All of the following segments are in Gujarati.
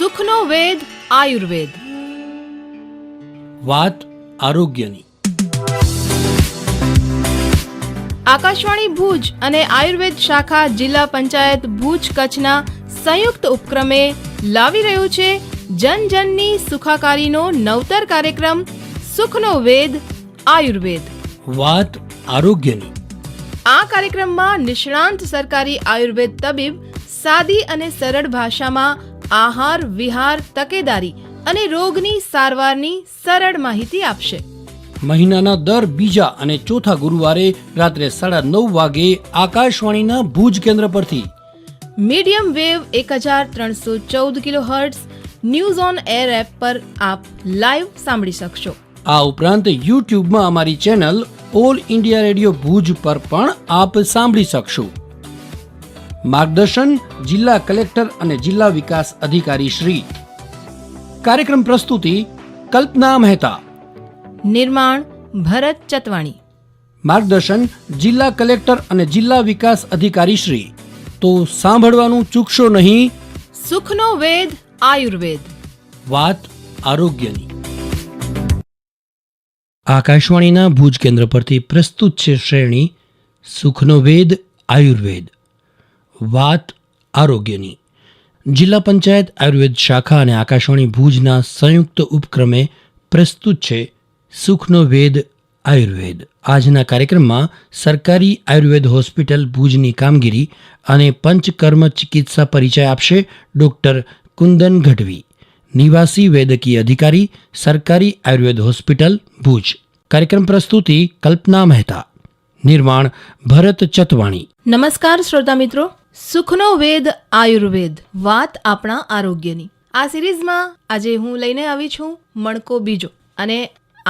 સુખનો વેદ આયુર્વેદ. વાત આરોગ્યની. આકાશવાણી ભુજ અને આયુર્વેદ શાખા જિલ્લા પંચાયત ભુજ કચ્છના સંયુક્ત ઉપક્રમે લાવી રહ્યું છે જનજનની સુખાકારીનો નવતર કાર્યક્રમ સુખનો વેદ આયુર્વેદ. વાત આરોગ્યની. આ કાર્યક્રમમાં નિષ્ણાંત સરકારી આયુર્વેદ તબીબ સાદી અને સરળ ભાષામાં આહાર વિહાર તકેદારી અને રોગની સારવારની સરળ માહિતી આપશે. મહિનાના દર બીજા અને ચોથા ગુરુવારે રાત્રે 9:30 વાગે આકાશવાણીના ભુજ કેન્દ્ર પરથી medium wave 1314 kilohertz news on air app પર આપ લાઈવ સાંભળી શકશો. આ ઉપરાંત યુટ્યુબમાં અમારી channel all India radio Bhuj પર પણ આપ સાંભળી શકશો. માર્ગદર્શન જિલ્લા કલેક્ટર અને જિલ્લા વિકાસ અધિકારી શ્રી. કાર્યક્રમ પ્રસ્તુતિ કલ્પના મહેતા. નિર્માણ ભરત ચતવાણી. માર્ગદર્શન જિલ્લા કલેક્ટર અને જિલ્લા વિકાસ અધિકારી શ્રી. તો સાંભળવાનું ચૂકશો નહીં. સુખનો વેદ આયુર્વેદ. વાત આરોગ્યની. આકાશવાણીના ભુજ કેન્દ્ર પરથી પ્રસ્તુત છે શ્રેણી સુખનો વેદ આયુર્વેદ. વાત આરોગ્યની. જિલ્લા પંચાયત આયુર્વેદ શાખા અને આકાશવાણી ભુજના સંયુક્ત ઉપક્રમે પ્રસ્તુત છે સુખનો વેદ આયુર્વેદ. આજના કાર્યક્રમમાં સરકારી આયુર્વેદ હોસ્પિટલ ભુજની કામગીરી અને પંચકર્મ ચિકિત્સા પરિચય આપશે ડોક્ટર કુંદન ગઢવી, નિવાસી વૈદ્યકીય અધિકારી, સરકારી આયુર્વેદ હોસ્પિટલ ભુજ. કાર્યક્રમ પ્રસ્તુતિ કલ્પના મહેતા. નિર્માણ ભરત ચતવાણી. નમસ્કાર શ્રોતા મિત્રો, સુખનો વેદ આયુર્વેદ વાત આપણા આરોગ્યની આ સિરીઝમાં આજે હું લઈને આવી છું મણકો બીજો. અને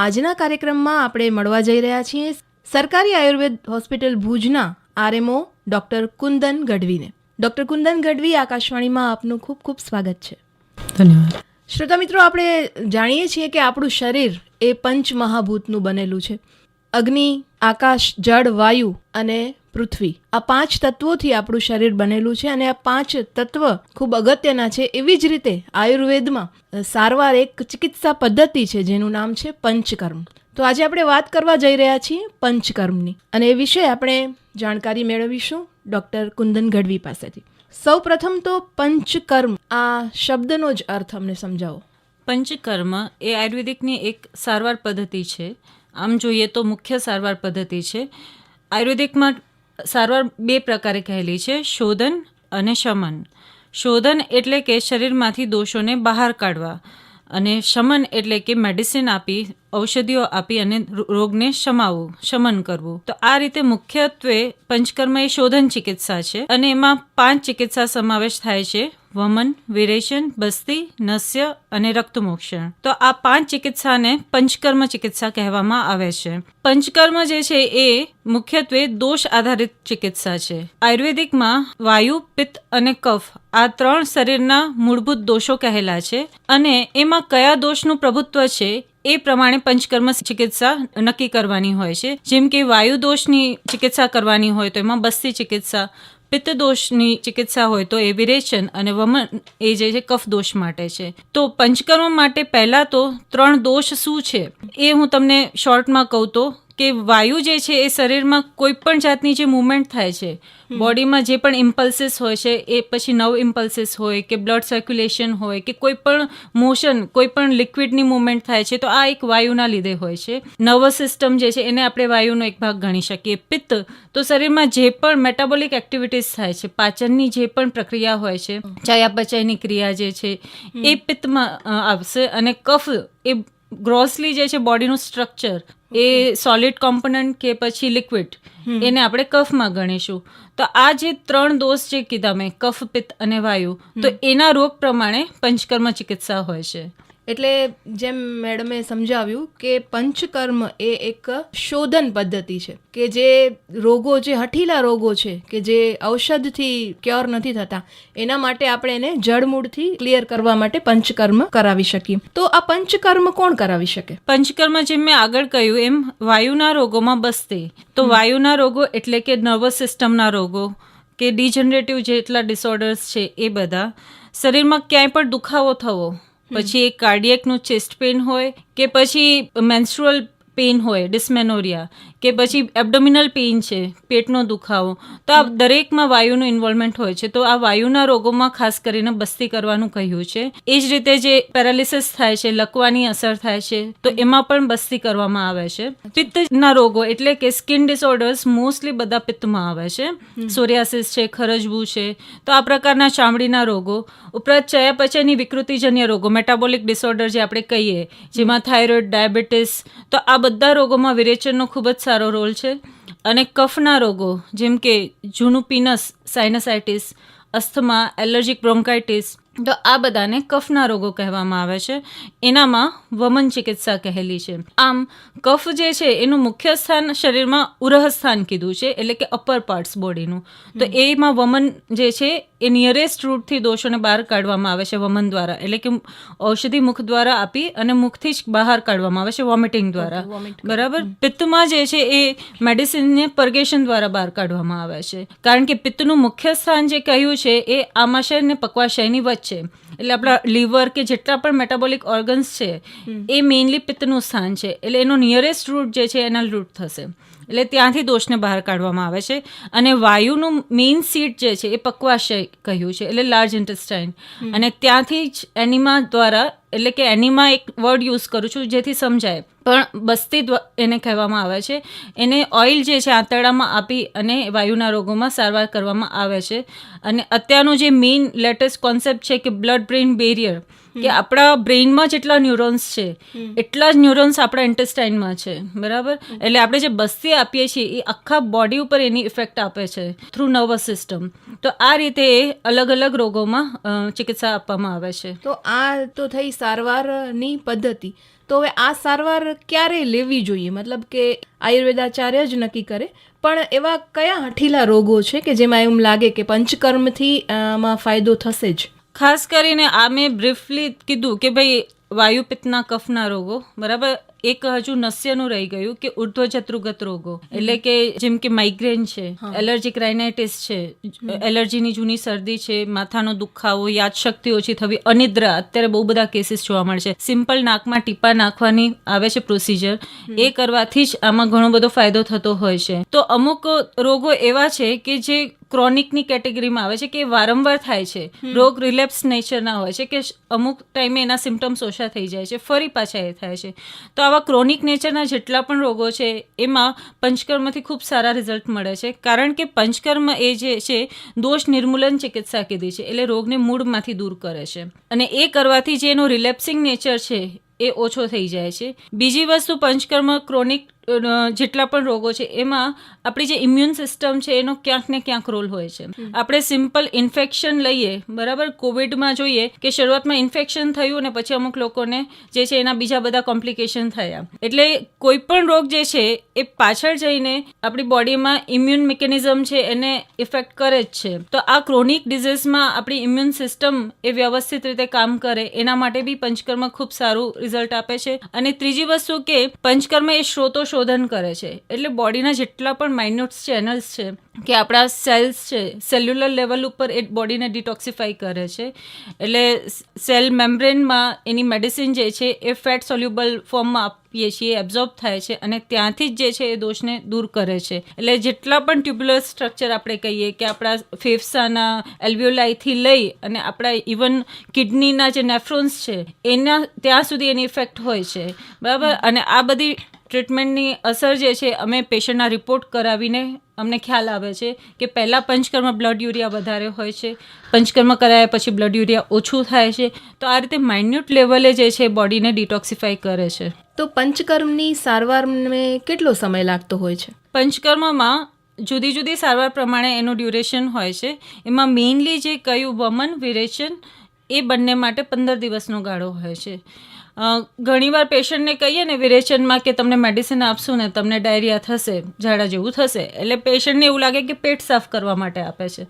આજના કાર્યક્રમમાં આપણે મળવા જઈ રહ્યા છીએ સરકારી આયુર્વેદ હોસ્પિટલ ભુજના આરએમઓ ડોક્ટર કુંદન ગઢવીને. ડોક્ટર કુંદન ગઢવી, આકાશવાણીમાં આપનું ખૂબ ખૂબ સ્વાગત છે. ધન્યવાદ. શ્રોતા મિત્રો, આપણે જાણીએ છીએ કે આપણું શરીર એ પંચમહાભૂતનું બનેલું છે. અગ્નિ, આકાશ, જળ, વાયુ અને પૃથ્વી, આ 5 તત્વોથી આપણું શરીર બનેલું છે. અને આ 5 તત્વ ખૂબ અગત્યના છે. એવી જ રીતે આયુર્વેદમાં સારવાર એક ચિકિત્સા પદ્ધતિ છે જેનું નામ છે પંચકર્મ. તો આજે આપણે વાત કરવા જઈ રહ્યા છીએ પંચકર્મની, અને એ વિશે આપણે જાણકારી મેળવીશું ડોક્ટર કુંદન ગઢવી પાસેથી. સૌ પ્રથમ તો પંચકર્મ આ શબ્દનો જ અર્થ અમને સમજાવો. પંચકર્મ એ આયુર્વેદિકની એક સારવાર પદ્ધતિ છે. આમ જોઈએ તો મુખ્ય સારવાર પદ્ધતિ છે. આયુર્વેદિકમાં સારવાર 2 પ્રકારે કહેલી છે, શોધન અને શમન. શોધન એટલે કે શરીરમાંથી દોષોને બહાર કાઢવા, અને શમન એટલે કે મેડિસિન આપી, ઔષધિઓ આપી અને રોગને શમન કરવું. તો આ રીતે મુખ્યત્વે પંચકર્મ એ શોધન ચિકિત્સા છે, અને એમાં 5 ચિકિત્સા સમાવેશ થાય છે: વમન, વિરેચન, બસ્તી, નસ્ય અને રક્તમોક્ષણ. તો આ 5 ચિકિત્સાને પંચકર્મ ચિકિત્સા કહેવામાં આવે છે. પંચકર્મ જે છે એ મુખ્યત્વે દોષ આધારિત ચિકિત્સા છે. આયુર્વેદિકમાં વાયુ, પિત્ત અને કફ આ 3 શરીરના મૂળભૂત દોષો કહેલા છે, અને એમાં કયા દોષનું પ્રભુત્વ છે એ પ્રમાણે પંચકર્મ ચિકિત્સા નક્કી કરવાની હોય છે. જેમ કે વાયુ દોષની ચિકિત્સા કરવાની હોય તો એમાં બસ્તી ચિકિત્સા, પિત્ત દોષની ચિકિત્સા હોય તો એ વિરેચન, અને વમન એ જે છે કફ દોષ માટે છે. તો પંચકર્મ માટે પહેલા તો 3 દોષ શું છે એ હું તમને શોર્ટમાં કહું તો કે વાયુ જે છે એ શરીરમાં કોઈ પણ જાતની જે મુવમેન્ટ થાય છે, બોડીમાં જે પણ ઇમ્પલ્સીસ હોય છે, એ પછી નવ ઇમ્પલ્સીસ હોય કે બ્લડ સર્ક્યુલેશન હોય કે કોઈ પણ મોશન, કોઈ પણ લિક્વિડની મુવમેન્ટ થાય છે, તો આ એક વાયુના લીધે હોય છે. નર્વસ સિસ્ટમ જે છે એને આપણે વાયુનો એક ભાગ ગણી શકીએ. પિત્ત તો શરીરમાં જે પણ મેટાબોલિક એક્ટિવિટીઝ થાય છે, પાચનની જે પણ પ્રક્રિયા હોય છે, ચયાપચયની ક્રિયા જે છે એ પિત્તમાં આવશે. અને કફ એ ગ્રોસલી જે છે બોડીનું સ્ટ્રક્ચર, એ સોલિડ કોમ્પોનન્ટ કે પછી લિક્વિડ, એને આપણે કફમાં ગણીશું. તો આ જે 3 દોષ જે કીધા મેં, કફ, પિત્ત અને વાયુ, તો એના રોગ પ્રમાણે પંચકર્મ ચિકિત્સા હોય છે. એટલે જેમ મેડમે સમજાવ્યું કે પંચકર્મ એ એક શોધન પદ્ધતિ છે કે જે રોગો, જે હઠીલા રોગો છે કે જે ઔષધથી ક્યોર નથી થતા, એના માટે આપણે એને જડમૂળથી ક્લિયર કરવા માટે પંચકર્મ કરાવી શકીએ. તો આ પંચકર્મ કોણ કરાવી શકે? પંચકર્મ જેમ મેં આગળ કહ્યું એમ વાયુના રોગોમાં બસ્તી. તો વાયુના રોગો એટલે કે નર્વસ સિસ્ટમના રોગો, કે ડિજનરેટિવ જેટલા ડિસઓર્ડર્સ છે એ બધા, શરીરમાં ક્યાંય પણ દુખાવો થવો, પછી એ કાર્ડિયકનું ચેસ્ટ પેઇન હોય કે પછી મેન્સ્ટ્રુઅલ પેઇન હોય, ડિસ્મેનોરિયા, કે પછી એબ્ડોમિનલ પેઇન છે, પેટનો દુખાવો, તો આ દરેકમાં વાયુનું ઇન્વોલ્વમેન્ટ હોય છે. તો આ વાયુના રોગોમાં ખાસ કરીને બસ્તી કરવાનું કહ્યું છે. એ જ રીતે જે પેરાલિસિસ થાય છે, લકવાની અસર થાય છે, તો એમાં પણ બસ્તી કરવામાં આવે છે. પિત્તના રોગો એટલે કે સ્કિન ડિસઓર્ડર્સ મોસ્ટલી બધા પિત્તમાં આવે છે. સોરિયાસિસ છે, ખરજવું છે, તો આ પ્રકારના ચામડીના રોગો, ઉપરાંત ચયાપચયની વિકૃતિજન્ય રોગો, મેટાબોલિક ડિસઓર્ડર જે આપણે કહીએ, જેમાં થાઇરોઇડ, ડાયાબિટીસ, તો આ બધા રોગોમાં વિરેચનનો ખૂબ જ સારો રોલ છે. અને કફના રોગો જેમ કે જૂનું પીનસ, સાઇનસાઇટિસ, અસ્થમા, એલર્જીક બ્રોન્કાઇટિસ, તો આ બધાને કફના રોગો કહેવામાં આવે છે. એનામાં વમન ચિકિત્સા કહેલી છે. આમ કફ જે છે એનું મુખ્ય સ્થાન શરીરમાં ઉરહ સ્થાન કીધું છે, એટલે કે અપર પાર્ટ્સ બોડીનું. તો એમાં વમન જે છે એ નિયરેસ્ટ રૂટથી દોષોને બહાર કાઢવામાં આવે છે વમન દ્વારા, એટલે કે ઔષધિ મુખ દ્વારા આપી અને મુખથી જ બહાર કાઢવામાં આવે છે વોમિટિંગ દ્વારા. બરાબર. પિત્તમાં જે છે એ મેડિસિનને પર્ગેશન દ્વારા બહાર કાઢવામાં આવે છે, કારણ કે પિત્તનું મુખ્ય સ્થાન જે કહ્યું છે એ આમાશય ને પક્વાશયની વચ્ચે, એટલે આપણા લીવર કે જેટલા પણ મેટાબોલિક ઓર્ગન્સ છે એ મેઇનલી પિત્તનું સ્થાન છે. એટલે એનો નિયરેસ્ટ રૂટ જે છે એના રૂટ થશે, એટલે ત્યાંથી દોષને બહાર કાઢવામાં આવે છે. અને વાયુનું મેઇન સીટ જે છે એ પક્વાશય કહ્યું છે, એટલે લાર્જ ઇન્ટેસ્ટાઇન. અને ત્યાંથી જ એનિમા દ્વારા, એટલે કે એનિમા એક વર્ડ યુઝ કરું છું જેથી સમજાય, પણ બસ્તી એને કહેવામાં આવે છે. એને ઓઇલ જે છે આંતરડામાં આપી અને વાયુના રોગોમાં સારવાર કરવામાં આવે છે. અને અત્યારનો જે મેઇન લેટેસ્ટ કોન્સેપ્ટ છે કે બ્લડ બ્રેઇન બેરિયર, કે આપણા બ્રેઇનમાં જેટલા ન્યુરોન્સ છે એટલા જ ન્યુરોન્સ આપણા ઇન્ટેસ્ટાઇનમાં છે. બરાબર. એટલે આપણે જે બસ્તી આપીએ છીએ એ આખા બોડી ઉપર એની ઇફેક્ટ આપે છે થ્રુ નર્વસ સિસ્ટમ. તો આ રીતે અલગ અલગ રોગોમાં ચિકિત્સા આપવામાં આવે છે. તો આ તો થઈ સારવારની પદ્ધતિ. તો હવે આ સારવાર ક્યારે લેવી જોઈએ? મતલબ કે આયુર્વેદાચાર્ય જ નક્કી કરે, પણ એવા કયા હઠીલા રોગો છે કે જેમાં એમ લાગે કે પંચકર્મથી આમાં ફાયદો થશે જ? ખાસ કરીને આ મેં બ્રીફલી કીધું કે ભાઈ વાયુ પિત્તના કફના રોગો, બરાબર. એક હજુ નસ્યનું રહી ગયું કે ઉર્ધ્વજત્રુગત રોગો, એટલે કે જેમ કે માઇગ્રેન છે, એલર્જીક રાઇનાઇટિસ છે, એલર્જીની જૂની શરદી છે, માથાનો દુખાવો, યાદશક્તિ ઓછી થવી, અનિદ્રા, અત્યારે બહુ બધા કેસીસ જોવા મળે છે. સિમ્પલ નાકમાં ટીપા નાખવાની આવે છે પ્રોસિજર, એ કરવાથી જ આમાં ઘણો બધો ફાયદો થતો હોય છે. તો અમુક રોગો એવા છે કે જે ક્રોનિકની કેટેગરીમાં આવે છે, કે વારંવાર થાય છે, રોગ રિલેપ્સ નેચરના હોય છે, કે અમુક ટાઈમે એના સિમ્ટમ્સ ઓછા થઈ જાય છે, ફરી પાછા એ થાય છે. તો આવા ક્રોનિક નેચરના જેટલા પણ રોગો છે એમાં પંચકર્મથી ખૂબ સારા રિઝલ્ટ મળે છે, કારણ કે પંચકર્મ એ જે છે દોષ નિર્મૂલન ચિકિત્સા કીધી છે, એટલે રોગને મૂળમાંથી દૂર કરે છે. અને એ કરવાથી જે એનો રિલેપ્સિંગ નેચર છે એ ઓછો થઈ જાય છે. બીજી વસ્તુ, પંચકર્મ ક્રોનિક જેટલા પણ રોગો છે એમાં આપણી જે ઇમ્યુન સિસ્ટમ છે એનો ક્યાંક ને ક્યાંક રોલ હોય છે. આપણે સિમ્પલ ઇન્ફેક્શન લઈએ, બરાબર. કોવિડમાં જોઈએ કે શરૂઆતમાં ઇન્ફેક્શન થયું ને પછી અમુક લોકોને જે છે એના બીજા બધા કોમ્પ્લિકેશન થયા. એટલે કોઈ પણ રોગ જે છે એ પાછળ જઈને આપણી બોડીમાં ઇમ્યુન મિકેનિઝમ છે એને ઇફેક્ટ કરે જ છે. તો આ ક્રોનિક ડિઝીઝમાં આપણી ઇમ્યુન સિસ્ટમ એ વ્યવસ્થિત રીતે કામ કરે એના માટે બી પંચકર્મ ખૂબ સારું રિઝલ્ટ આપે છે. અને ત્રીજી વસ્તુ કે પંચકર્મ એ સ્ત્રોતો શોધન કરે છે, એટલે બોડીના જેટલા પણ માઇન્યુટ ચેનલ્સ છે કે આપણા સેલ્સ છે, સેલ્યુલર લેવલ ઉપર એ બોડીને ડિટોક્સિફાઈ કરે છે. એટલે સેલ મેમ્બ્રેનમાં એની મેડિસિન જે છે એ ફેટ સોલ્યુબલ ફોર્મમાં આપીએ છીએ, એબ્ઝોર્બ થાય છે અને ત્યાંથી જ જે છે એ દોષને દૂર કરે છે. એટલે જેટલા પણ ટ્યુબ્યુલર સ્ટ્રક્ચર આપણે કહીએ કે આપણા ફેફસાના એલ્વિયોલાઈથી લઈ અને આપણા ઇવન કિડનીના જે નેફ્રોન્સ છે એના ત્યાં સુધી એની ઇફેક્ટ હોય છે, બરાબર. અને આ બધી ટ્રીટમેન્ટની અસર જે છે અમે પેશન્ટના રિપોર્ટ કરાવીને અમને ખ્યાલ આવે છે કે પહેલાં પંચકર્મ બ્લડ યુરિયા વધારે હોય છે, પંચકર્મ કરાયા પછી બ્લડ યુરિયા ઓછું થાય છે. તો આ રીતે માઇન્યુટ લેવલે જે છે બોડીને ડિટોક્સિફાઈ કરે છે. તો પંચકર્મની સારવારને કેટલો સમય લાગતો હોય છે? પંચકર્મમાં જુદી જુદી સારવાર પ્રમાણે એનું ડ્યુરેશન હોય છે. એમાં મેઇનલી જે કયું વમન, વિરેચન, એ બંને માટે 15 દિવસનો ગાળો હોય છે. ઘણીવાર પેશન્ટને કહીએ ને વિરેચનમાં કે તમને મેડિસિન આપશું ને તમને ડાયરિયા થશે, ઝાડા જેવું થશે, એટલે પેશન્ટને એવું લાગે કે પેટ સાફ કરવા માટે આપે છે.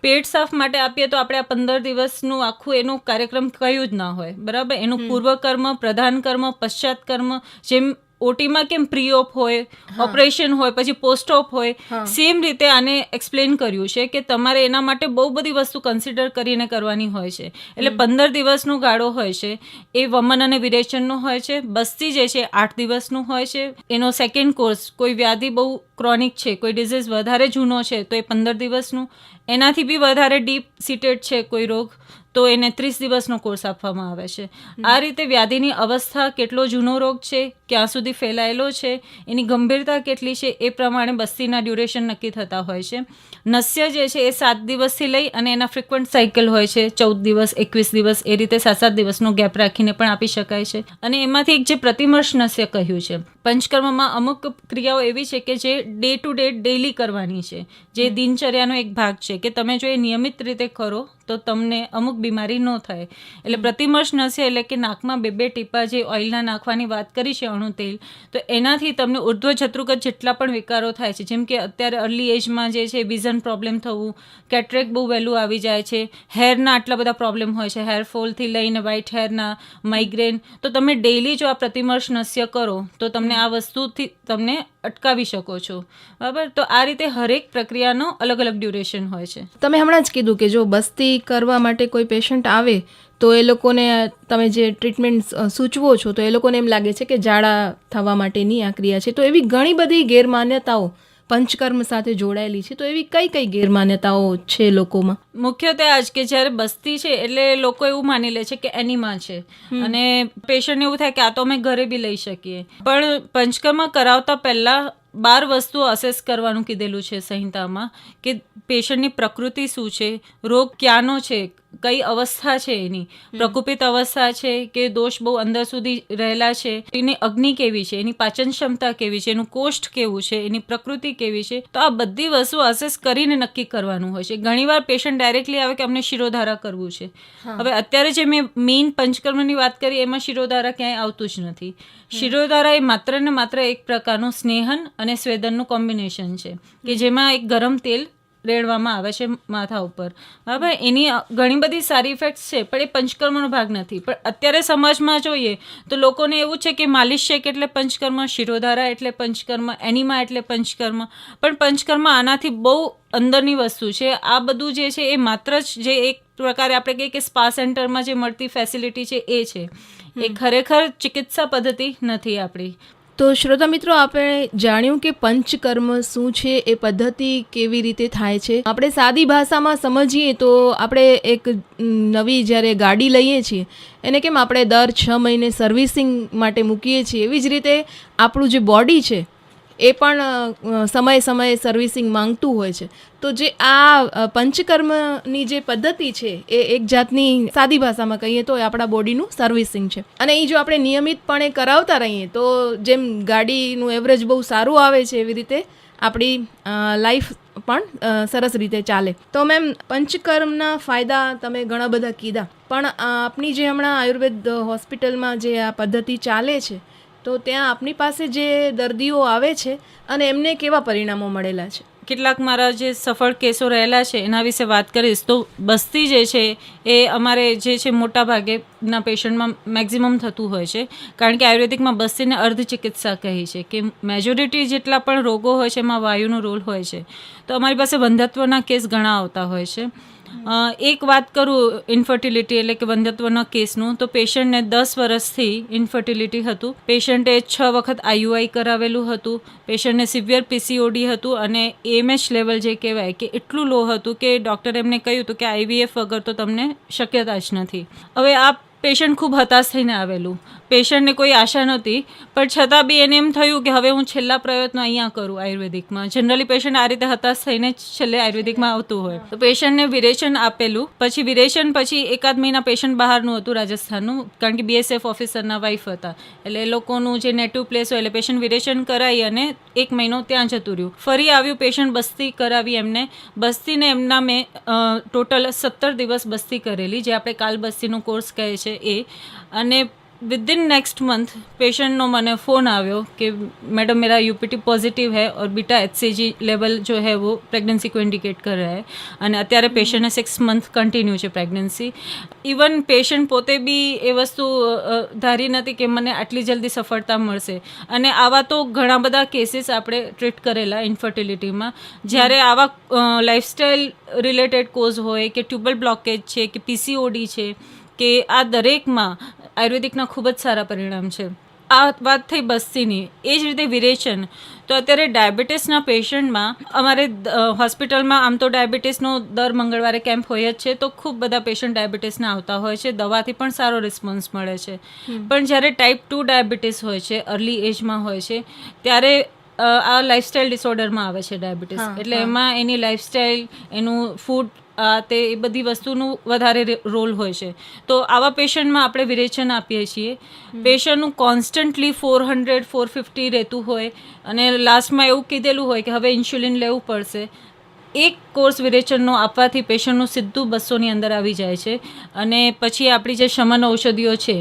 પેટ સાફ માટે આપીએ તો આપણે આ 15 દિવસનું આખું એનું કાર્યક્રમ કયું જ ના હોય, બરાબર. એનું પૂર્વકર્મ, પ્રધાન કર્મ, પશ્ચાત કર્મ, જેમ ઓટીમાં કેમ પ્રી ઓપ હોય, ઓપરેશન હોય, પછી પોસ્ટ ઓપ હોય, સેમ રીતે આને એક્સપ્લેન કર્યું છે કે તમારે એના માટે બહુ બધી વસ્તુ કન્સિડર કરીને કરવાની હોય છે. એટલે 15 દિવસનો ગાળો હોય છે એ વમન અને વિરેચનનો હોય છે. બસ્તી જે છે 8 દિવસનું હોય છે. એનો સેકન્ડ કોર્સ, કોઈ વ્યાધિ બહુ ક્રોનિક છે, કોઈ ડિઝીઝ વધારે જૂનો છે તો એ 15 દિવસનું, એનાથી બી વધારે ડીપ સીટેડ છે કોઈ રોગ તો એને 30 દિવસનો કોર્સ આપવામાં આવે છે. આ રીતે વ્યાધિની અવસ્થા, કેટલો જૂનો રોગ છે, ક્યાં સુધી ફેલાયેલો છે, એની ગંભીરતા કેટલી છે એ પ્રમાણે બસ્તીના ડ્યુરેશન નક્કી થતા હોય છે. નસ્ય જે છે એ 7 દિવસથી લઈ અને એના ફ્રિક્વન્ટ સાયકલ હોય છે 14 દિવસ, 21 દિવસ, એ રીતે 7-7 દિવસનો ગેપ રાખીને પણ આપી શકાય છે. અને એમાંથી એક જે પ્રતિમર્શ નસ્ય કહ્યું છે, પંચકર્મમાં અમુક ક્રિયાઓ એવી છે કે જે ડે ટુ ડે ડેલી કરવાની છે, જે દિનચર્યાનો એક ભાગ છે કે તમે જો એ નિયમિત રીતે કરો તો તમને અમુક બીમારી ન થાય. એટલે પ્રતિમર્શ નસ્ય એટલે કે નાકમાં 2-2 ટીપા જે ઓઇલના નાખવાની વાત કરી છે, અણુ તેલ, તો એનાથી તમને ઉર્ધ્વ છત્રુગત જેટલા પણ વિકારો થાય છે, જેમ કે અત્યારે અર્લી એજમાં જે છે વિઝન પ્રોબ્લેમ થવું, કેટરેક બહુ વહેલું આવી જાય છે, હેરના આટલા બધા પ્રોબ્લેમ હોય છે, હેરફોલથી લઈને વ્હાઇટ હેરના, માઇગ્રેન, તો તમે ડેઇલી જો આ પ્રતિમર્શ નસ્ય કરો તો તમને આ વસ્તુથી તમને અટકાવી શકો છો. બરાબર? તો આ રીતે હરેક પ્રક્રિયાનો અલગ અલગ ડ્યુરેશન હોય છે. તમે હમણાં જ કીધું કે જો બસ્તી કરવા માટે કોઈ પેશન્ટ આવે તો એ લોકોને તમે જે ટ્રીટમેન્ટ સૂચવો છો તો એ લોકોને એમ લાગે છે કે ઝાડા થવા માટેની આ ક્રિયા છે. તો એવી ઘણી બધી ગેરમાન્યતાઓ પંચકર્મ સાથે જોડાયેલી છે. તો એવી કઈ કઈ ગેરમાન્યતાઓ છે લોકોમાં? મુખ્યત્વે આજ કે જ્યારે બસ્તી છે એટલે લોકો એવું માની લે છે કે એનિમા છે અને પેશન્ટને એવું થાય કે આ તો અમે ઘરે બી લઈ શકીએ. પણ પંચકર્મ કરાવતા પહેલા 12 વસ્તુઓ અસેસ કરવાનું કીધેલું છે સંહિતામાં, કે પેશન્ટની પ્રકૃતિ શું છે, રોગ ક્યાંનો છે, કઈ અવસ્થા છે, એની પ્રકુપિત અવસ્થા છે કે દોષ બહુ અંદર સુધી રહેલા છે, એની અગ્નિ કેવી છે, એની પાચન ક્ષમતા કેવી છે, એનું કોષ્ઠ કેવું છે, એની પ્રકૃતિ કેવી છે. તો આ બધી વસ્તુ અસેસ કરીને નક્કી કરવાનું હોય છે. ઘણીવાર પેશન્ટ ડાયરેક્ટલી આવે કે અમને શિરોધારા કરવું છે. હવે અત્યારે જે મેં મેઇન પંચકર્મની વાત કરી એમાં શિરોધારા ક્યાંય આવતું જ નથી. શિરોધારા એ માત્ર ને માત્ર એક પ્રકારનું સ્નેહન અને સ્વેદનનું કોમ્બિનેશન છે કે જેમાં એક ગરમ તેલ રેડવામાં આવે છે માથા ઉપર. બરાબર? એની ઘણી બધી સારી ઇફેક્ટ્સ છે પણ એ પંચકર્મનો ભાગ નથી. પણ અત્યારે સમાજમાં જોઈએ તો લોકોને એવું છે કે માલિશ શેક એટલે પંચકર્મ, શિરોધારા એટલે પંચકર્મ, એનિમા એટલે પંચકર્મ. પણ પંચકર્મ આનાથી બહુ અંદરની વસ્તુ છે. આ બધું જે છે એ માત્ર જ જે એક પ્રકારે આપણે કહીએ કે સ્પા સેન્ટરમાં જે મળતી ફેસિલિટી છે એ છે. એ ખરેખર ચિકિત્સા પદ્ધતિ નથી આપણી. તો શ્રોતા મિત્રો, આપણે જાણ્યું કે પંચકર્મ શું છે, એ પદ્ધતિ કેવી રીતે થાય છે. આપણે સાદી ભાષામાં સમજીએ તો આપણે એક નવી જ્યારે ગાડી લઈએ છીએ એને કેમ આપણે દર 6 મહિને સર્વિસિંગ માટે મૂકીએ છીએ, એવી જ રીતે આપણું જે બોડી છે એ પણ સમયે સમયે સર્વિસિંગ માંગતું હોય છે. તો જે આ પંચકર્મની જે પદ્ધતિ છે એ એક જાતની સાદી ભાષામાં કહીએ તો એ આપણા બોડીનું સર્વિસિંગ છે. અને એ જો આપણે નિયમિતપણે કરાવતા રહીએ તો જેમ ગાડીનું એવરેજ બહુ સારું આવે છે એવી રીતે આપણી લાઈફ પણ સરસ રીતે ચાલે. તો મેમ, પંચકર્મના ફાયદા તમે ઘણા બધા કીધા, પણ આપની જે હમણાં આયુર્વેદ હોસ્પિટલમાં જે આ પદ્ધતિ ચાલે છે તો ત્યાં આપની પાસે જે દર્દીઓ આવે છે અને એમને કેવા પરિણામો મળેલા છે? કેટલાક મારા જે સફળ કેસો રહેલા છે એના વિશે વાત કરીશ તો બસ્તી જે છે એ અમારે જે છે મોટા ભાગેના પેશન્ટમાં મેક્ઝિમમ થતું હોય છે. કારણ કે આયુર્વેદિકમાં બસ્તીને અર્ધ ચિકિત્સા કહી છે કે મેજોરિટી જેટલા પણ રોગો હોય છે એમાં વાયુનો રોલ હોય છે. તો અમારી પાસે વંધ્યત્વના કેસ ઘણા આવતા હોય છે. એક વાત કરું ઇન્ફર્ટિલિટી એટલે કે વંધ્યત્વના કેસનું, તો પેશન્ટને 10 વર્ષથી ઇન્ફર્ટિલિટી હતું. પેશન્ટે 6 વખત IUI કરાવેલું હતું. પેશન્ટને સિવિયર PCOD હતું અને AMH લેવલ જે કહેવાય કે એટલું લો હતું કે ડૉક્ટરે એમને કહ્યું હતું કે IVF વગર તો તમને શક્યતા જ નથી. હવે આ પેશન્ટ ખૂબ હતાશ થઈને આવેલું. પેશન્ટને કોઈ આશા નહોતી, પણ છતાં બી એને એમ થયું કે હવે હું છેલ્લા પ્રયત્નો અહીંયા કરું આયુર્વેદિકમાં. જનરલી પેશન્ટ આ રીતે હતાશ થઈને જ છેલ્લે આયુર્વેદિકમાં આવતું હોય. તો પેશન્ટને વિરેચન આપેલું. પછી વિરેચન પછી 1-8 મહિના પેશન્ટ બહારનું હતું, રાજસ્થાનનું, કારણ કે BSF ઓફિસરના વાઇફ હતા. એટલે એ લોકોનું જે નેટિવ પ્લેસ હોય એટલે પેશન્ટ વિરેચન કરાવી અને 1 મહિનો ત્યાં જતું રહ્યું. ફરી આવ્યું પેશન્ટ, બસ્તી કરાવી એમને. બસ્તીને એમના મેં ટોટલ 17 દિવસ બસ્તી કરેલી, જે આપણે કાલ બસ્તીનો કોર્સ કહે છે એ. અને within next month patient नो मैंने फ़ोन આવ્યો कि मैडम मेरा यूपीटी पॉजिटिव है और बीटा एचसीजी लेवल जो है वो प्रेगनेंसी को इंडिकेट कर रहा है અને અત્યારે પેશન્ટને 6 મંથ કન્ટિન્યુ છે પ્રેગ્નન્સી. ઇવન પેશન્ટ પોતે બી એ વસ્તુ ધારી નથી કે મને આટલી જલ્દી સફળતા મળશે. અને આવા તો ઘણા બધા કેસીસ આપણે ટ્રીટ કરેલા ઇન્ફર્ટિલિટીમાં. જ્યારે આવા લાઇફસ્ટાઇલ રિલેટેડ કોઝ હોય કે ટ્યુબલ બ્લોકેજ છે કે પીસીઓડી છે કે આ દરેકમાં આયુર્વેદિકના ખૂબ જ સારા પરિણામ છે. આ વાત થઈ બસ્તીની. એ જ રીતે વિરેચન. તો અત્યારે ડાયાબિટીસના પેશન્ટમાં અમારે હોસ્પિટલમાં આમ તો ડાયાબિટીસનો દર મંગળવારે કેમ્પ હોય જ છે, તો ખૂબ બધા પેશન્ટ ડાયાબિટીસના આવતા હોય છે. દવાથી પણ સારો રિસ્પોન્સ મળે છે. પણ જ્યારે ટાઈપ 2 ડાયાબિટીસ હોય છે, અર્લી એજમાં હોય છે, ત્યારે આ લાઇફસ્ટાઇલ ડિસઓર્ડરમાં આવે છે ડાયાબિટીસ. એટલે એમાં એની લાઇફસ્ટાઇલ, એનું ફૂડ, તે એ બધી વસ્તુનું વધારે રોલ હોય છે. તો આવા પેશન્ટમાં આપણે વિરેચન આપીએ છીએ. પેશન્ટનું કોન્સ્ટન્ટલી 400-450 રહેતું હોય અને લાસ્ટમાં એવું કીધેલું હોય કે હવે ઇન્સ્યુલિન લેવું પડશે. એક કોર્સ વિરેચનનો આપવાથી પેશન્ટનું સીધું 200ની અંદર આવી જાય છે. અને પછી આપણી જે શમન ઔષધિઓ છે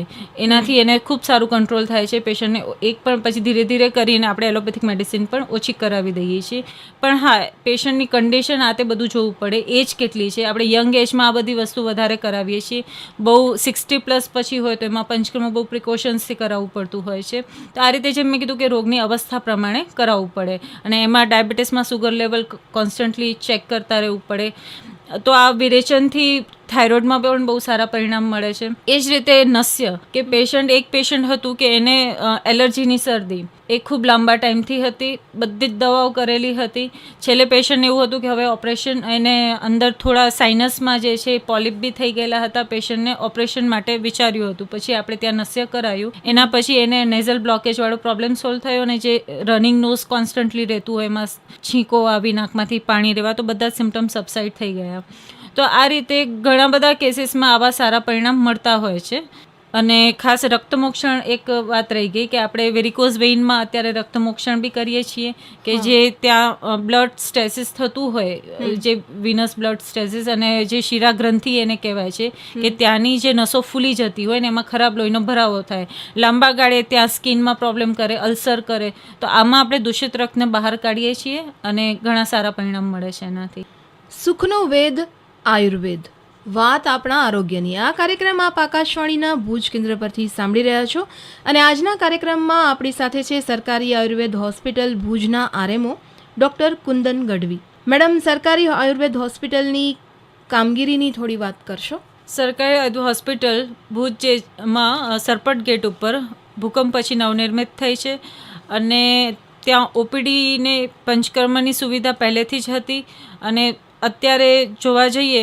એનાથી એને ખૂબ સારું કંટ્રોલ થાય છે. પેશન્ટને એક પણ પછી ધીરે ધીરે કરીને આપણે એલોપેથિક મેડિસિન પણ ઓછી કરાવી દઈએ છીએ. પણ હા, પેશન્ટની કન્ડિશન આ તે બધું જોવું પડે. એજ કેટલી છે, આપણે યંગ એજમાં આ બધી વસ્તુ વધારે કરાવીએ છીએ. બહુ 60+ પછી હોય તો એમાં પંચકર્મ બહુ પ્રિકોશન્સથી કરાવવું પડતું હોય છે. તો આ રીતે જેમ મેં કીધું કે રોગની અવસ્થા પ્રમાણે કરાવવું પડે. અને એમાં ડાયાબિટીસમાં સુગર લેવલ કોન્સ્ટન્ટલી ચેક કરતા રહેવું પડે. તો આ વિરેચનથી થાઇરોઇડમાં પણ બહુ સારા પરિણામ મળે છે. એ જ રીતે નસ્ય, કે એક પેશન્ટ હતું કે એને એલર્જીની શરદી એ ખૂબ લાંબા ટાઈમથી હતી. બધી જ દવાઓ કરેલી હતી. છેલ્લે પેશન્ટ એવું હતું કે હવે ઓપરેશન, એને અંદર થોડા સાઇનસમાં જે છે પોલિપ બી થઈ ગયેલા હતા. પેશન્ટને ઓપરેશન માટે વિચાર્યું હતું. પછી આપણે ત્યાં નસ્ય કરાયું. એના પછી એને નેઝલ બ્લોકેજવાળો પ્રોબ્લેમ સોલ્વ થયો. અને જે રનિંગ નોઝ કોન્સ્ટન્ટલી રહેતું હોય, એમાં છીંકો આવી, નાકમાંથી પાણી રહેવા, તો બધા સિમ્ટમ્સ સબસાઇડ થઈ ગયા. તો આ રીતે ઘણા બધા કેસીસમાં આવા સારા પરિણામ મળતા હોય છે. અને ખાસ રક્તમોક્ષણ એક વાત રહી ગઈ કે આપણે વેરિકોઝ વેઇનમાં અત્યારે રક્તમોક્ષણ બી કરીએ છીએ કે જે ત્યાં બ્લડ સ્ટેસિસ થતું હોય, જે વિનસ બ્લડ સ્ટેસિસ, અને જે શિરા ગ્રંથિ એને કહેવાય છે કે ત્યાંની જે નસો ફૂલી જતી હોય ને એમાં ખરાબ લોહીનો ભરાવો થાય, લાંબા ગાળે ત્યાં સ્કિનમાં પ્રોબ્લેમ કરે, અલ્સર કરે. તો આમાં આપણે દૂષિત રક્તને બહાર કાઢીએ છીએ અને ઘણા સારા પરિણામ મળે છે એનાથી. સુખનો વેદ આયુર્વેદ, વાત આપણા આરોગ્યની. આ કાર્યક્રમ આપ આકાશવાણીના ભુજ કેન્દ્ર પરથી સાંભળી રહ્યા છો. અને આજના કાર્યક્રમમાં આપણી સાથે છે સરકારી આયુર્વેદ હોસ્પિટલ ભુજના RMO doctor Kundan Gadhvi. Madam, સરકારી આયુર્વેદ હોસ્પિટલની કામગીરીની થોડી વાત કરશો? સરકારી આયુર્વેદ હોસ્પિટલ ભુજ જેમાં સરપટ ગેટ ઉપર ભૂકંપ પછી નવનિર્મિત થઈ છે. અને ત્યાં ઓપીડીને પંચકર્મની સુવિધા પહેલેથી જ હતી. અને અત્યારે જોવા જઈએ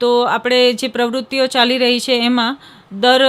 તો આપણે જે પ્રવૃત્તિઓ ચાલી રહી છે એમાં દર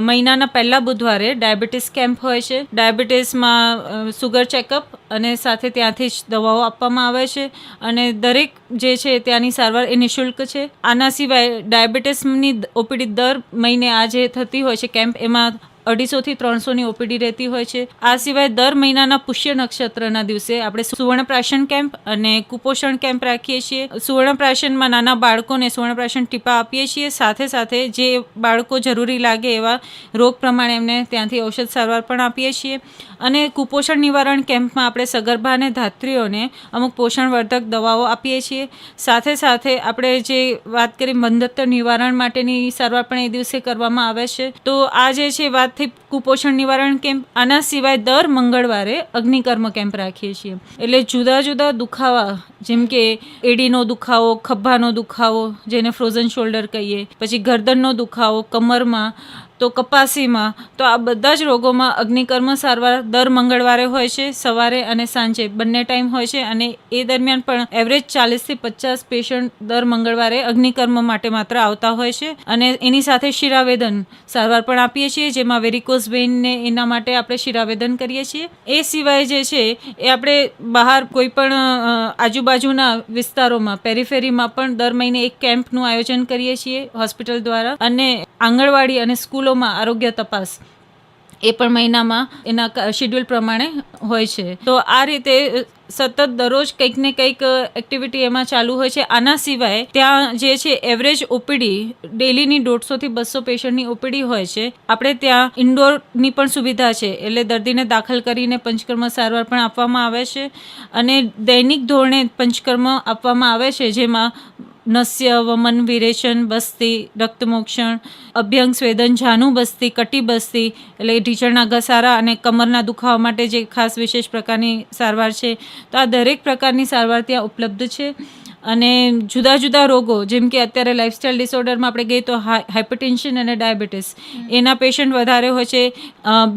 મહિનાના પહેલા બુધવારે ડાયાબિટીસ કેમ્પ હોય છે. ડાયાબિટીસમાં સુગર ચેકઅપ અને સાથે ત્યાંથી જ દવાઓ આપવામાં આવે છે. અને દરેક જે છે ત્યાંની સારવાર એ નિઃશુલ્ક છે. આના સિવાય ડાયાબિટીસની ઓપીડી દર મહિને આ જે થતી હોય છે કેમ્પ, એમાં 250 થી 300ની ઓપીડી રહેતી હોય છે. આ સિવાય દર મહિનાના પુષ્ય નક્ષત્રના દિવસે આપણે સુવર્ણપ્રાશન કેમ્પ અને કુપોષણ કેમ્પ રાખીએ છીએ. સુવર્ણપ્રાશનમાં નાના બાળકોને સુવર્ણપ્રાશન ટીપા આપીએ છીએ. સાથે સાથે જે બાળકો જરૂરી લાગે એવા રોગ પ્રમાણે એમને ત્યાંથી ઔષધ સારવાર પણ આપીએ છીએ. અને કુપોષણ નિવારણ કેમ્પમાં આપણે સગર્ભા અને ધાત્રીઓને અમુક પોષણવર્ધક દવાઓ આપીએ છીએ. સાથે સાથે આપણે જે વાત કરી બંધત્વ નિવારણ માટેની સારવાર પણ એ દિવસે કરવામાં આવે છે. તો આ જે છે વાત થઈ કુપોષણ નિવારણ કેમ્પ. આના સિવાય દર મંગળવારે અગ્નિકર્મ કેમ્પ રાખીએ છીએ. એટલે જુદા જુદા દુખાવા, જેમ કે એડીનો દુખાવો, ખભાનો દુખાવો જેને ફ્રોઝન શોલ્ડર કહીએ, પછી ગરદનનો દુખાવો, કમરમાં, તો કપાસીમાં, તો આ બધા જ રોગોમાં અગ્નિકર્મ સારવાર દર મંગળવારે હોય છે. સવારે અને સાંજે બંને ટાઈમ હોય છે. અને એ દરમિયાન પણ એવરેજ 40 થી 50 પેશન્ટ દર મંગળવારે અગ્નિકર્મ માટે માત્ર આવતા હોય છે. અને એની સાથે શિરાવેદન સારવાર પણ આપીએ છીએ, જેમાં વેરિકોઝ વેઇનને એના માટે આપણે શિરાવેદન કરીએ છીએ. એ સિવાય જે છે એ આપણે બહાર કોઈ પણ આજુબાજુના વિસ્તારોમાં, પેરીફેરીમાં પણ દર મહિને એક કેમ્પનું આયોજન કરીએ છીએ હોસ્પિટલ દ્વારા. અને આંગણવાડી અને સ્કૂલોમાં આરોગ્ય તપાસ એ પણ મહિનામાં એના શેડ્યુલ પ્રમાણે હોય છે. તો આ રીતે સતત દરરોજ કંઈક ને કંઈક એક્ટિવિટી એમાં ચાલુ હોય છે. આના સિવાય ત્યાં જે છે એવરેજ ઓપીડી ડેલીની 150થી 200 પેશન્ટની ઓપીડી હોય છે. આપણે ત્યાં ઇન્ડોરની પણ સુવિધા છે, એટલે દર્દીને દાખલ કરીને પંચકર્મ સારવાર પણ આપવામાં આવે છે અને દૈનિક ધોરણે પંચકર્મ આપવામાં આવે છે, જેમાં નસ્ય, વમન, વિરેચન, બસ્તી, રક્તમોક્ષણ, અભ્યંગ, સ્વેદન, જાનુ બસ્તી, કટી બસ્તી એટલે ઢીચણના ઘસારા અને કમરના દુખાવા માટે જે ખાસ વિશેષ પ્રકારની સારવાર છે. તો આ દરેક પ્રકારની સારવાર ત્યાં ઉપલબ્ધ છે. અને જુદા જુદા રોગો, જેમ કે અત્યારે લાઇફસ્ટાઇલ ડિસઓર્ડરમાં આપણે કહીએ તો હાઇપરટેન્શન અને ડાયાબિટીસ, એના પેશન્ટ વધારે હોય છે.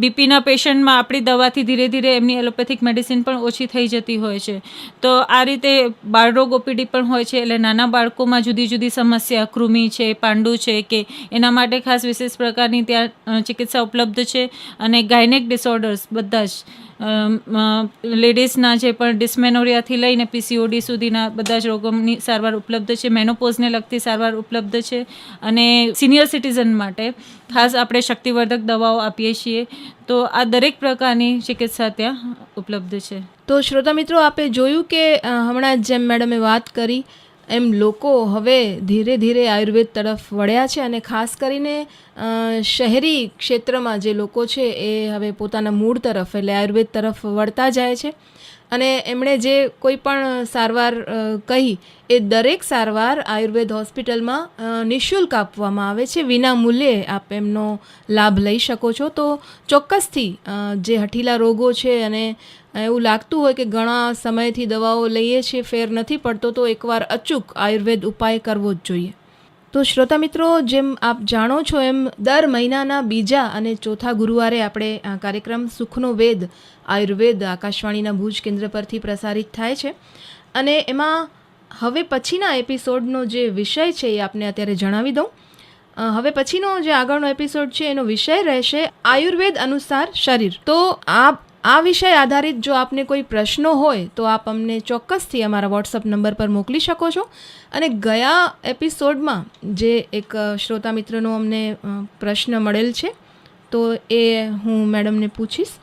બીપીના પેશન્ટમાં આપણી દવાથી ધીરે ધીરે એમની એલોપેથિક મેડિસિન પણ ઓછી થઈ જતી હોય છે. તો આ રીતે બાળરોગ ઓપીડી પણ હોય છે. એટલે નાના બાળકોમાં જુદી જુદી સમસ્યા, કૃમિ છે, પાંડુ છે, કે એના માટે ખાસ વિશેષ પ્રકારની ત્યાં ચિકિત્સા ઉપલબ્ધ છે. અને ગાયનેક ડિસઓર્ડર્સ બધા જ લેડીઝના જે પણ ડિસ્મેનોરિયાથી લઈને પીસીઓડી સુધીના બધા જ રોગોની સારવાર ઉપલબ્ધ છે. મેનોપોઝને લગતી સારવાર ઉપલબ્ધ છે. અને સિનિયર સિટીઝન માટે ખાસ આપણે શક્તિવર્ધક દવાઓ આપીએ છીએ. તો આ દરેક પ્રકારની ચિકિત્સા ત્યાં ઉપલબ્ધ છે. તો શ્રોતા મિત્રો, આપે જોયું કે હમણાં જેમ મેડમે વાત કરી એમ લોકો હવે ધીરે ધીરે આયુર્વેદ તરફ વળ્યા છે અને ખાસ કરીને શહેરી ક્ષેત્રમાં જે લોકો છે એ હવે પોતાના મૂળ તરફ એટલે આયુર્વેદ તરફ વળતા જાય છે. અને એમણે જે કોઈ પણ સારવાર કહી એ દરેક સારવાર આયુર્વેદ હોસ્પિટલમાં નિઃશુલ્ક આપવામાં આવે છે. વિના મૂલ્યે આપ એમનો લાભ લઈ શકો છો. તો ચોક્કસથી જે હઠીલા રોગો છે અને એવું લાગતું હોય કે ઘણા સમયથી દવાઓ લઈએ છીએ, ફેર નથી પડતો, તો એકવાર અચૂક આયુર્વેદ ઉપાય કરવો જ જોઈએ. તો શ્રોતા મિત્રો, જેમ આપ જાણો છો એમ દર મહિનાના બીજા અને ચોથા ગુરુવારે આપણે આ કાર્યક્રમ સુખનો વેદ આયુર્વેદ આકાશવાણીના ભુજ કેન્દ્ર પરથી પ્રસારિત થાય છે. અને એમાં હવે પછીના એપિસોડનો જે વિષય છે એ આપને અત્યારે જણાવી દઉં. હવે પછીનો જે આગળનો એપિસોડ છે એનો વિષય રહેશે આયુર્વેદ અનુસાર શરીર. તો આ વિષય આધારિત જો આપને કોઈ પ્રશ્નો હોય તો આપ અમને ચોક્કસથી અમારા વોટ્સઅપ નંબર પર મોકલી શકો છો. અને ગયા એપિસોડમાં જે એક શ્રોતા મિત્રનો અમને પ્રશ્ન મળેલ છે તો એ હું મેડમને પૂછીશ.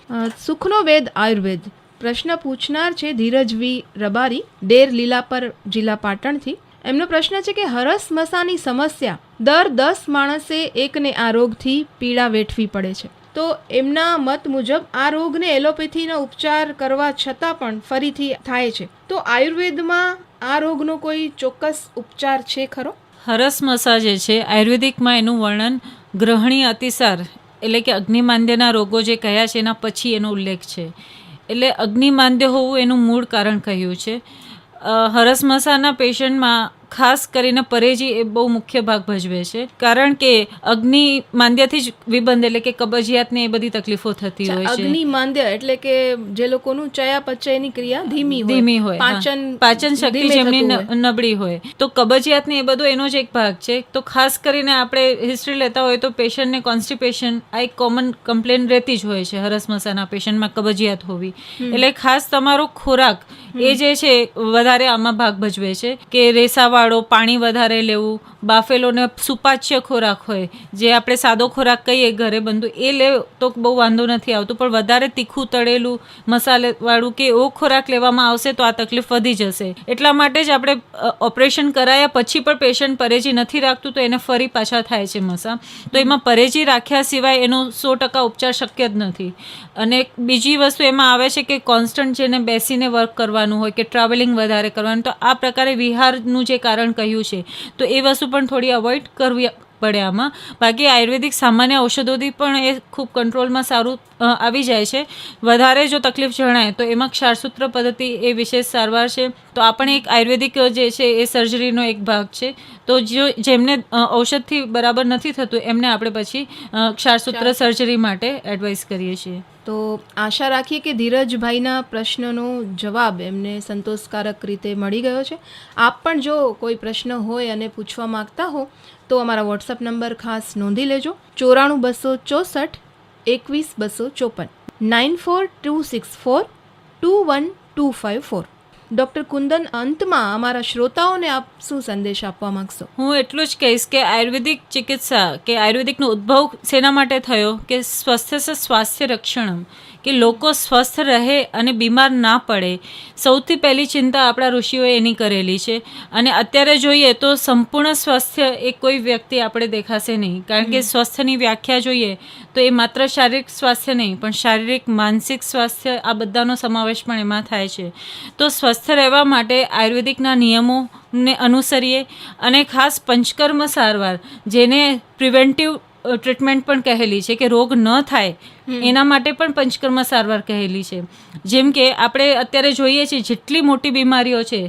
સુખનો વેદ આયુર્વેદ પ્રશ્ન પૂછનાર છે ધીરજ વી રબારી, ડેર લીલાપર, જિલ્લા પાટણથી. એમનો પ્રશ્ન છે કે હરસ મસાની સમસ્યા દર 10 માણસે એકને આ રોગથી પીડા વેઠવી પડે છે. તો એમના મત મુજબ આ રોગને એલોપેથીનો ઉપચાર કરવા છતાં પણ ફરીથી થાય છે. તો આયુર્વેદમાં આ રોગનો કોઈ ચોક્કસ ઉપચાર છે ખરો? હરસમસા જે છે આયુર્વેદિકમાં એનું વર્ણન ગ્રહણી અતિસાર એટલે કે અગ્નિમાંદ્યના રોગો જે કયા છે એના પછી એનો ઉલ્લેખ છે. એટલે અગ્નિમાંદ્ય હોવું એનું મૂળ કારણ કહ્યું છે. હરસમસાના પેશન્ટમાં ખાસ કરીને પરેજી એ બહુ મુખ્ય ભાગ ભજવે છે. કારણ કે અગ્નિ માંદ્યથી જ વિબંધ એટલે કે કબજિયાતને એ બધી તકલીફો થતી હોય છે. અગ્નિ માંદ્ય એટલે કે જે લોકોનું ચયાપચયની ક્રિયા ધીમી હોય, પાચન શક્તિ જેમની નબળી હોય, તો કબજિયાતને એ બધો એનો જ એક ભાગ છે. તો ખાસ કરીને આપણે હિસ્ટ્રી લેતા હોય તો પેશન્ટને કોન્સ્ટિપેશન આ એક કોમન કમ્પ્લેન રહેતી જ હોય છે. હરસમસાના પેશન્ટમાં કબજિયાત હોવી એટલે ખાસ તમારો ખોરાક એ જે છે વધારે આમાં ભાગ ભજવે છે. કે રેસાવાળો, પાણી વધારે લેવું, બાફેલો ને સુપાચ્ય ખોરાક હોય જે આપણે સાદો ખોરાક કહીએ ઘરે બંધુ, એ લે તો બહુ વાંધો નથી આવતો. પણ વધારે તીખું, તળેલું, મસાલેવાળું કે એવો ખોરાક લેવામાં આવશે તો આ તકલીફ વધી જશે. એટલા માટે જ આપણે ઓપરેશન કરાયા પછી પણ પેશન્ટ પરેજી નથી રાખતું તો એને ફરી પાછા થાય છે મસા. તો એમાં પરેજી રાખ્યા સિવાય એનો 100% ઉપચાર શક્ય જ નથી. અને બીજી વસ્તુ એમાં આવે છે કે કોન્સ્ટન્ટ જેને બેસીને વર્ક કરવાનું હોય કે ટ્રાવેલિંગ વધારે કરવાનું, તો આ પ્રકારે વિહારનું જે કારણ કહ્યું છે તો એ વસ્તુ પણ થોડી અવોઇડ કરવી પડે આમાં. બાકી આયુર્વેદિક સામાન્ય ઔષધોથી પણ એ ખૂબ કંટ્રોલમાં સારું આવી જાય છે. વધારે જો તકલીફ જણાય તો એમાં ક્ષારસૂત્ર પદ્ધતિ એ વિશેષ સારવાર છે. તો આ પણ એક આયુર્વેદિક જે છે એ સર્જરીનો એક ભાગ છે. તો જેમને ઔષધથી બરાબર નથી થતું એમને આપણે પછી ક્ષારસૂત્ર સર્જરી માટે એડવાઇસ કરીએ છીએ. તો આશા રાખીએ કે ધીરજભાઈના પ્રશ્નનો જવાબ એમને સંતોષકારક રીતે મળી ગયો છે. આપ પણ જો કોઈ પ્રશ્ન હોય અને પૂછવા માગતા હો તો અમારા વોટ્સઅપ નંબર ખાસ નોંધી લેજો. 94 264 21 254 94 264 21254. ડૉક્ટર કુંદન, અંતમાં અમારા શ્રોતાઓને આપ શું સંદેશ આપવા માંગશો? હું એટલું જ કહીશ કે આયુર્વેદિક ચિકિત્સા કે આયુર્વેદિકનો ઉદ્ભવ શેના માટે થયો કે સ્વસ્થ સે સ્વાસ્થ્ય રક્ષણમ, કે લોકો સ્વસ્થ રહે અને બીમાર ના પડે. સૌથી પહેલી ચિંતા આપણા ઋષિઓએ એની કરેલી છે. અને અત્યારે જોઈએ તો સંપૂર્ણ સ્વાસ્થ્ય એ કોઈ વ્યક્તિ આપણે દેખાશે નહીં, કારણ કે સ્વાસ્થ્યની વ્યાખ્યા જોઈએ તો એ માત્ર શારીરિક સ્વાસ્થ્ય નહીં પણ શારીરિક, માનસિક સ્વાસ્થ્ય આ બધાનો સમાવેશ પણ એમાં થાય છે. તો સ્વસ્થ રહેવા માટે આયુર્વેદિકના નિયમોને અનુસરીએ અને ખાસ પંચકર્મ સારવાર, જેને પ્રિવેન્ટિવ ટ્રીટમેન્ટ પણ કહેલી છે, કે રોગ ન થાય એના માટે પણ પંચકર્મ સારવાર કહેલી છે. જેમ કે આપણે અત્યારે જોઈએ છીએ જેટલી મોટી બીમારીઓ છે,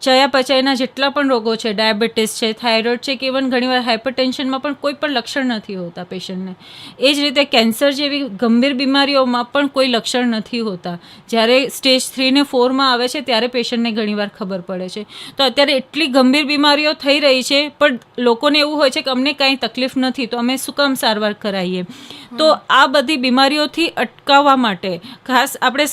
ચયાપચયના જેટલા પણ રોગો છે, ડાયાબિટીસ છે, થાઇરોઇડ છે, કે ઇવન ઘણીવાર હાઇપરટેન્શનમાં પણ કોઈ પણ લક્ષણ નથી હોતા પેશન્ટને. એ જ રીતે કેન્સર જેવી ગંભીર બીમારીઓમાં પણ કોઈ લક્ષણ નથી હોતા. જ્યારે સ્ટેજ 3 ને 4માં આવે છે ત્યારે પેશન્ટને ઘણીવાર ખબર પડે છે. તો અત્યારે એટલી ગંભીર બીમારીઓ થઈ રહી છે પણ લોકોને એવું હોય છે કે અમને કાંઈ તકલીફ નથી તો અમે શું કામ સારવાર કરાવીએ. તો આ બધી બીમારીઓથી અટકાવવા માટે ખાસ આપણે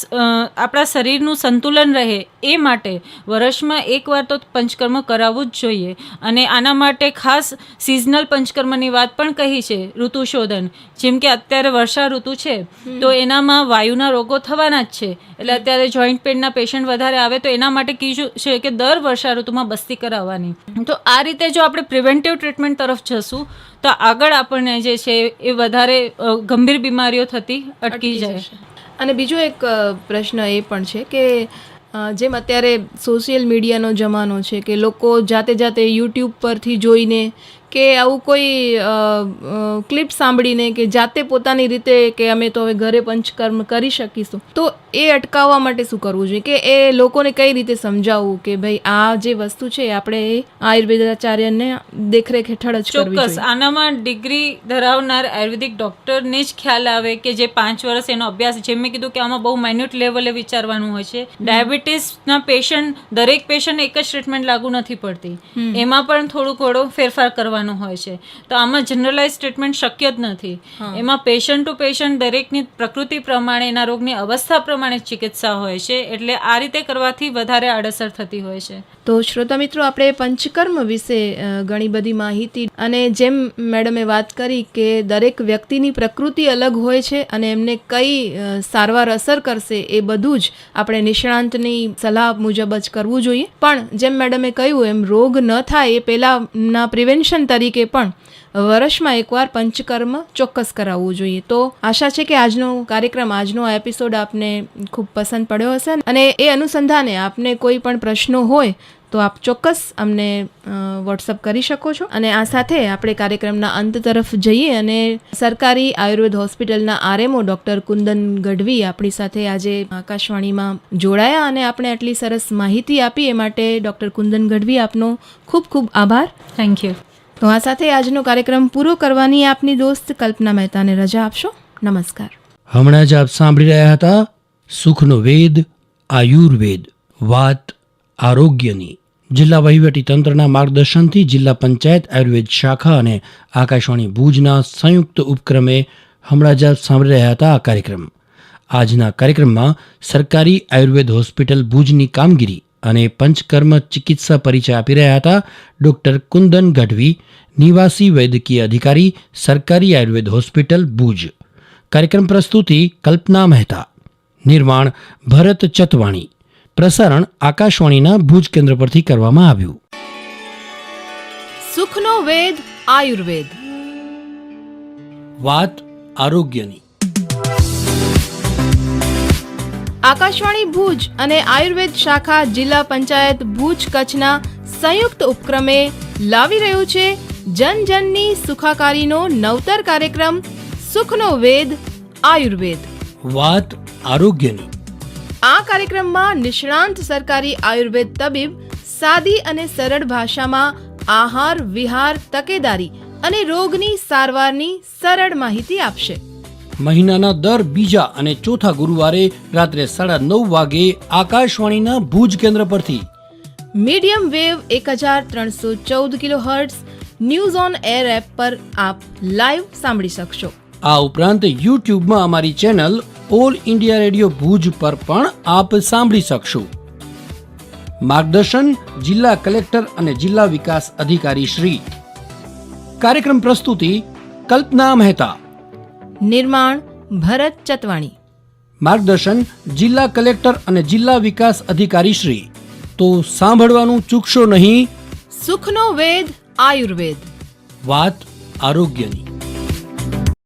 આપણા શરીરનું સંતુલન રહે એ માટે વર્ષમાં એકવાર તો પંચકર્મ કરાવવું જ જોઈએ. અને આના માટે ખાસ સિઝનલ પંચકર્મની વાત પણ કહી છે, ઋતુશોધન. જેમ કે અત્યારે વર્ષા ઋતુ છે તો એનામાં વાયુના રોગો થવાના જ છે, એટલે અત્યારે જોઈન્ટ પેઇનના પેશન્ટ વધારે આવે તો એના માટે કીધું છે કે દર વર્ષા ઋતુમાં બસ્તી કરાવવાની. તો આ રીતે જો આપણે પ્રિવેન્ટિવ ટ્રીટમેન્ટ તરફ જશું તો આગળ આપણને જે છે એ વધારે ગંભીર બીમારીઓ થતી અટકી જાય. અને બીજો એક પ્રશ્ન એ પણ છે કે જેમ અત્યારે સોશિયલ મીડિયાનો જમાનો છે કે લોકો જાતે યુટ્યુબ પરથી જોઈને કે આવું કોઈ ક્લિપ સાંભળીને કે જાતે પોતાની રીતે કે અમે તો હવે ઘરે પંચકર્મ કરી શકીશું, તો એ અટકાવવા માટે શું કરવું જોઈએ, કે એ લોકોને કઈ રીતે સમજાવવું કે ભાઈ આ જે વસ્તુ છે આપણે આયુર્વેદાચાર્યને દેખરેખ હેઠળ જ કરવી જોઈએ? ચોક્કસ આનામાં ડિગ્રી ધરાવનાર આયુર્વેદિક ડૉક્ટરને જ ખ્યાલ આવે કે જે 5 વર્ષ એનો અભ્યાસ, જેમ મેં કીધું કે આમાં બહુ માઇન્યુટ લેવલે વિચારવાનું હોય છે. ડાયાબિટીસના પેશન્ટ, દરેક પેશન્ટ એક જ ટ્રીટમેન્ટ લાગુ નથી પડતી, એમાં પણ થોડો ફેરફાર કરવાનો હોય છે. તો આમાં જનરલાઇઝ ટ્રીટમેન્ટ શક્ય જ નથી. એમાં પેશન્ટ ટુ પેશન્ટ દરેકની પ્રકૃતિ પ્રમાણે, એના રોગની અવસ્થા પ્રમાણે ચિકિત્સા હોય છે, એટલે આ રીતે કરવાથી વધારે આડઅસર થતી હોય છે. તો શ્રોતા મિત્રો, આપણે પંચકર્મ વિશે ઘણી બધી માહિતી, અને જેમ મેડમે વાત કરી કે દરેક વ્યક્તિની પ્રકૃતિ અલગ હોય છે અને એમને કઈ સારવાર અસર કરશે એ બધું જ આપણે નિષ્ણાંતની સલાહ મુજબ જ કરવું જોઈએ. પણ જેમ મેડમે કહ્યું એમ રોગ ન થાય એ પહેલાંના પ્રિવેન્શન તરીકે પણ વર્ષમાં એકવાર પંચકર્મ ચોક્કસ કરાવવું જોઈએ. તો આશા છે કે આજનો આ એપિસોડ આપને ખૂબ પસંદ પડ્યો હશે, અને એ અનુસંધાને આપને કોઈ પણ પ્રશ્નો હોય તો આપ ચોક્કસ અમને વોટ્સઅપ કરી શકો છો. અને આ સાથે આપણે કાર્યક્રમના અંત તરફ જઈએ અને સરકારી આયુર્વેદ હોસ્પિટલના આરએમઓ ડૉક્ટર કુંદન ગઢવી આપણી સાથે આજે આકાશવાણીમાં જોડાયા અને આપણે આટલી સરસ માહિતી આપી એ માટે ડૉક્ટર કુંદન ગઢવી આપનો ખૂબ ખૂબ આભાર. Thank you. તો આ સાથે આજનો કાર્યક્રમ પૂરો કરવાની આપની દોસ્ત કલ્પના મહેતાને રજા આપશો. નમસ્કાર. હમણાં જ આપ સાંભળી રહ્યા હતા સુખનો વેદ આયુર્વેદ, વાત આરોગ્યની. જિલ્લા વહીવટી તંત્રના માર્ગદર્શનથી જિલ્લા પંચાયત આયુર્વેદ શાખા અને આકાશવાણી ભુજના સંયુક્ત ઉપક્રમે હમણાં જ આપ સાંભળી રહ્યા હતા આ કાર્યક્રમ. આજના કાર્યક્રમમાં સરકારી આયુર્વેદ હોસ્પિટલ ભુજની કામગીરી અને પંચકર્મ ચિકિત્સા પરિચય આપી રહ્યા હતા ડૉક્ટર કુંદન ગઢવી, નિવાસી વૈદ્યકીય અધિકારી, સરકારી આયુર્વેદ હોસ્પિટલ ભુજ. કાર્યક્રમ પ્રસ્તુતિ કલ્પના મહેતા, નિર્માણ ભરત ચતવાણી, પ્રસારણ આકાશવાણીના ભુજ કેન્દ્ર પરથી કરવામાં આવ્યું. સુખનો વેદ આયુર્વેદ, વાત આરોગ્યની. આકાશવાણી ભુજ અને આયુર્વેદ શાખા જિલ્લા પંચાયત ભુજ કચ્છના સંયુક્ત ઉપક્રમે લાવી રહ્યું છે જન જનની સુખાકારીનો નવતર કાર્યક્રમ સુખનો વેદ આયુર્વેદ, વાત આરોગ્યની. આ કાર્યક્રમમાં નિષ્ણાંત સરકારી આયુર્વેદ તબીબ સાદી અને સરળ ભાષામાં આહાર, વિહાર, તકેદારી અને રોગની સારવારની સરળ માહિતી આપશે. મહિનાના દર બીજા અને ચોથા ગુરુવારે રાત્રે 9:30 વાગે આકાશવાણીના ભુજ કેન્દ્ર પરથી. Medium wave 1314 kilohertz news on air app પર આપ લાઈવ સાંભળી શકશો. આ ઉપરાંત યુટ્યુબમાં અમારી channel all India radio Bhuj પર પણ આપ સાંભળી શકશો. માર્ગદર્શન જિલ્લા કલેક્ટર અને જિલ્લા વિકાસ અધિકારી શ્રી. કાર્યક્રમ પ્રસ્તુતિ કલ્પના મહેતા. નિર્માણ ભરત ચતવાણી. માર્ગદર્શન જિલ્લા કલેક્ટર અને જિલ્લા વિકાસ અધિકારી શ્રી. તો સાંભળવાનું ચૂકશો નહીં. સુખનો વેદ આયુર્વેદ. વાત આરોગ્યની.